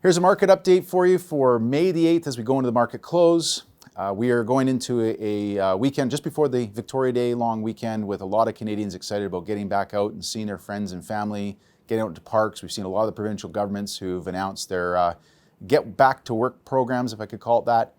Here's a market update for you for May the 8th as we go into the market close. We are going into a weekend just before the Victoria Day long weekend with a lot of Canadians excited about getting back out and seeing their friends and family, getting out to parks. We've seen a lot of the provincial governments who've announced their get back to work programs, if I could call it that.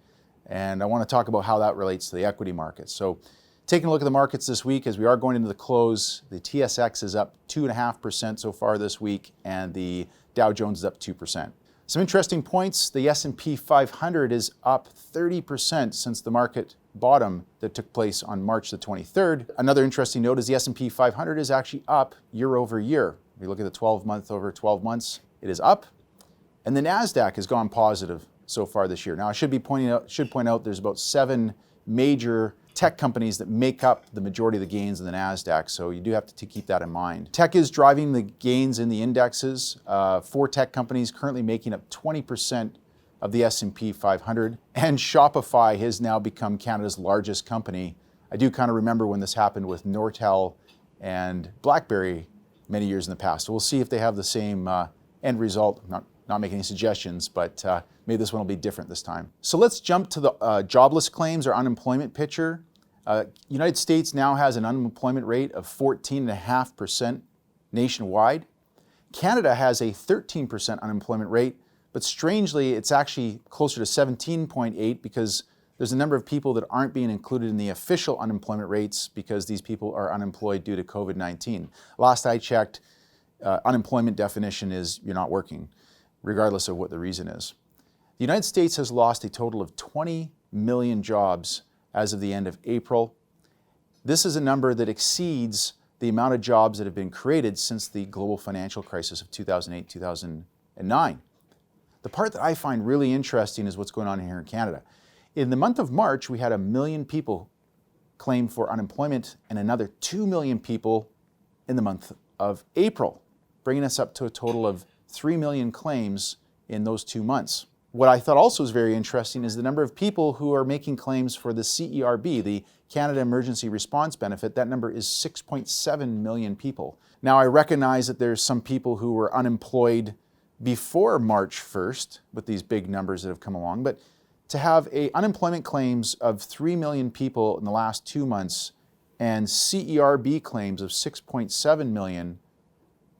And I want to talk about how that relates to the equity markets. So taking a look at the markets this week as we are going into the close, the TSX is up 2.5% so far this week and the Dow Jones is up 2%. Some interesting points, the S&P 500 is up 30% since the market bottom that took place on March the 23rd. Another interesting note is the S&P 500 is actually up year over year. If you look at the 12-month over 12 months, it is up. And the NASDAQ has gone positive so far this year. Now I should point out there's about 7 major tech companies that make up the majority of the gains in the NASDAQ, so you do have to keep that in mind. Tech is driving the gains in the indexes. 4 tech companies currently making up 20% of the S&P 500, and Shopify has now become Canada's largest company. I do kind of remember when this happened with Nortel and BlackBerry many years in the past. So we'll see if they have the same end result. Not making any suggestions, but maybe this one will be different this time. So let's jump to the jobless claims or unemployment picture. United States now has an unemployment rate of 14.5% nationwide. Canada has a 13% unemployment rate, but strangely, it's actually closer to 17.8 because there's a number of people that aren't being included in the official unemployment rates because these people are unemployed due to COVID-19. Last I checked, unemployment definition is you're not working, regardless of what the reason is. The United States has lost a total of 20 million jobs as of the end of April. This is a number that exceeds the amount of jobs that have been created since the global financial crisis of 2008, 2009. The part that I find really interesting is what's going on here in Canada. In the month of March, we had 1 million people claim for unemployment and another 2 million people in the month of April, bringing us up to a total of 3 million claims in those 2 months. What I thought also was very interesting is the number of people who are making claims for the CERB, the Canada Emergency Response Benefit. That number is 6.7 million people. Now I recognize that there's some people who were unemployed before March 1st with these big numbers that have come along, but to have unemployment claims of 3 million people in the last 2 months and CERB claims of 6.7 million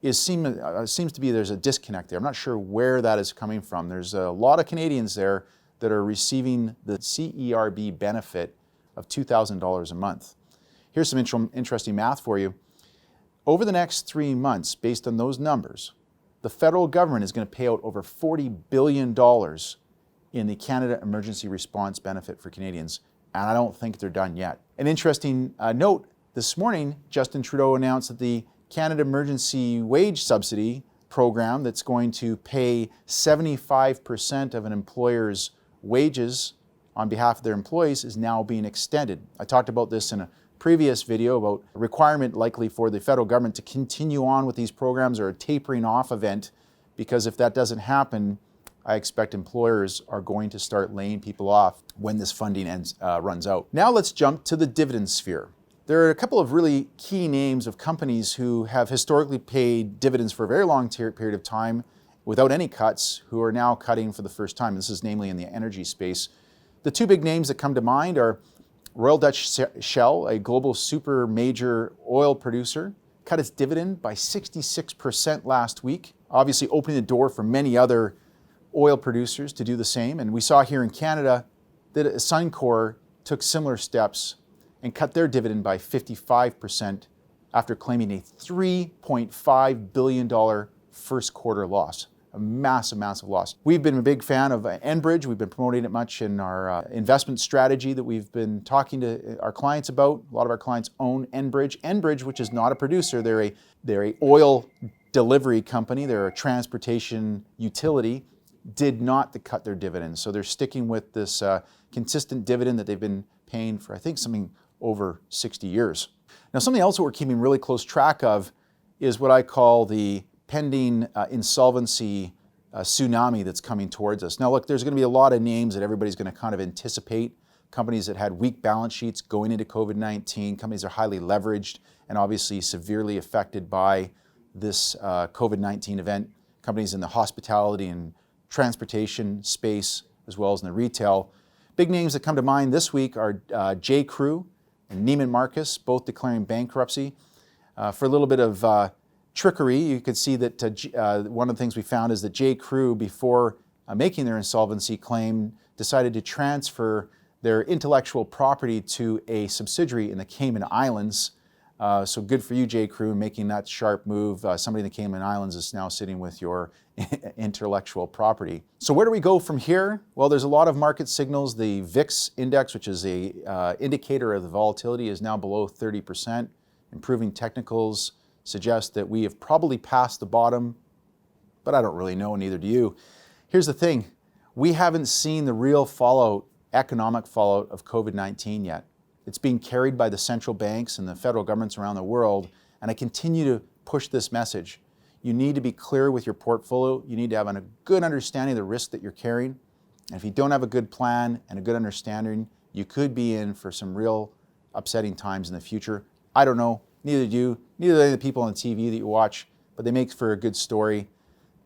seems to be there's a disconnect there. I'm not sure where that is coming from. There's a lot of Canadians there that are receiving the CERB benefit of $2,000 a month. Here's some interesting math for you. Over the next 3 months, based on those numbers, the federal government is going to pay out over $40 billion in the Canada Emergency Response Benefit for Canadians, and I don't think they're done yet. An interesting note, this morning, Justin Trudeau announced that the Canada Emergency Wage Subsidy program that's going to pay 75% of an employer's wages on behalf of their employees is now being extended. I talked about this in a previous video about a requirement likely for the federal government to continue on with these programs or a tapering off event, because if that doesn't happen, I expect employers are going to start laying people off when this funding runs out. Now let's jump to the dividend sphere. There are a couple of really key names of companies who have historically paid dividends for a very long period of time without any cuts, who are now cutting for the first time. This is namely in the energy space. The 2 big names that come to mind are Royal Dutch Shell, a global super major oil producer, cut its dividend by 66% last week, obviously opening the door for many other oil producers to do the same. And we saw here in Canada that Suncor took similar steps and cut their dividend by 55% after claiming a $3.5 billion first quarter loss. A massive, massive loss. We've been a big fan of Enbridge. We've been promoting it much in our investment strategy that we've been talking to our clients about. A lot of our clients own Enbridge. Enbridge, which is not a producer, they're a oil delivery company. They're a transportation utility, did not cut their dividends. So they're sticking with this consistent dividend that they've been paying for, I think, something over 60 years. Now, something else that we're keeping really close track of is what I call the pending insolvency tsunami that's coming towards us. Now, look, there's going to be a lot of names that everybody's going to kind of anticipate. Companies that had weak balance sheets going into COVID-19, companies that are highly leveraged and obviously severely affected by this COVID-19 event. Companies in the hospitality and transportation space as well as in the retail. Big names that come to mind this week are J.Crew and Neiman Marcus, both declaring bankruptcy. For a little bit of trickery, you could see that one of the things we found is that J.Crew, before making their insolvency claim, decided to transfer their intellectual property to a subsidiary in the Cayman Islands. So good for you, J.Crew, making that sharp move. Somebody in the Cayman Islands is now sitting with your intellectual property. So where do we go from here? Well, there's a lot of market signals. The VIX index, which is a indicator of the volatility, is now below 30%. Improving technicals suggest that we have probably passed the bottom, but I don't really know, neither do you. Here's the thing. We haven't seen the real fallout, economic fallout of COVID-19 yet. It's being carried by the central banks and the federal governments around the world, and I continue to push this message. You need to be clear with your portfolio. You need to have a good understanding of the risk that you're carrying. And if you don't have a good plan and a good understanding, you could be in for some real upsetting times in the future. I don't know, neither do you, neither do the people on TV that you watch, but they make for a good story.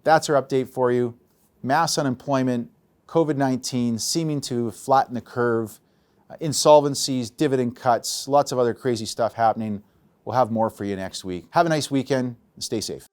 That's our update for you. Mass unemployment, COVID-19 seeming to flatten the curve, insolvencies, dividend cuts, lots of other crazy stuff happening. We'll have more for you next week. Have a nice weekend and stay safe.